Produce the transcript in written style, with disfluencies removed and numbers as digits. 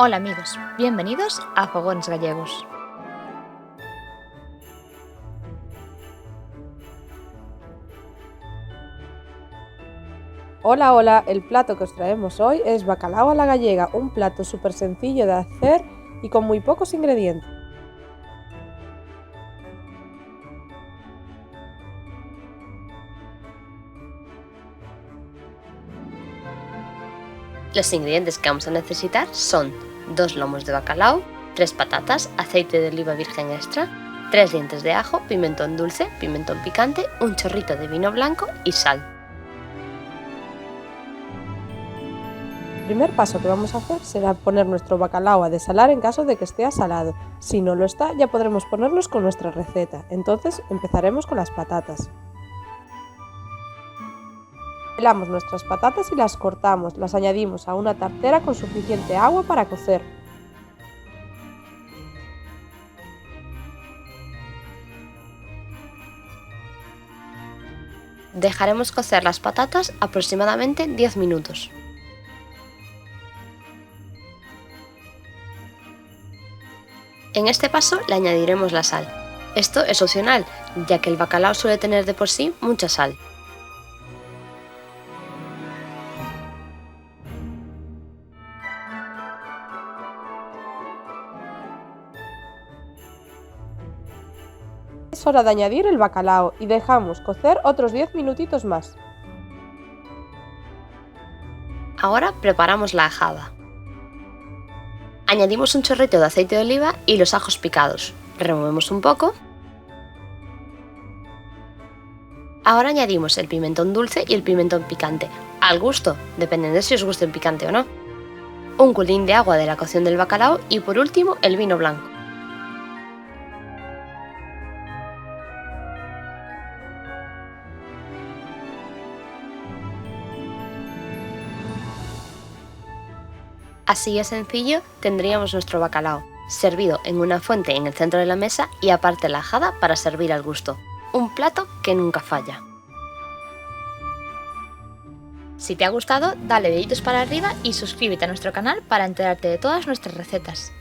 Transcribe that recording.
Hola amigos, bienvenidos a Fogones Gallegos. Hola, hola, el plato que os traemos hoy es bacalao a la gallega, un plato súper sencillo de hacer y con muy pocos ingredientes. Los ingredientes que vamos a necesitar son 2 lomos de bacalao, 3 patatas, aceite de oliva virgen extra, 3 dientes de ajo, pimentón dulce, pimentón picante, un chorrito de vino blanco y sal. El primer paso que vamos a hacer será poner nuestro bacalao a desalar en caso de que esté asalado. Si no lo está, ya podremos ponerlos con nuestra receta. Entonces empezaremos con las patatas. Pelamos nuestras patatas y las cortamos, las añadimos a una tartera con suficiente agua para cocer. Dejaremos cocer las patatas aproximadamente 10 minutos. En este paso le añadiremos la sal. Esto es opcional, ya que el bacalao suele tener de por sí mucha sal. Es hora de añadir el bacalao y dejamos cocer otros 10 minutitos más. Ahora preparamos la ajada. Añadimos un chorrito de aceite de oliva y los ajos picados. Removemos un poco. Ahora añadimos el pimentón dulce y el pimentón picante, al gusto, dependiendo de si os gusta el picante o no. Un culín de agua de la cocción del bacalao y por último el vino blanco. Así de sencillo tendríamos nuestro bacalao, servido en una fuente en el centro de la mesa y aparte la ajada para servir al gusto. Un plato que nunca falla. Si te ha gustado, dale deditos para arriba y suscríbete a nuestro canal para enterarte de todas nuestras recetas.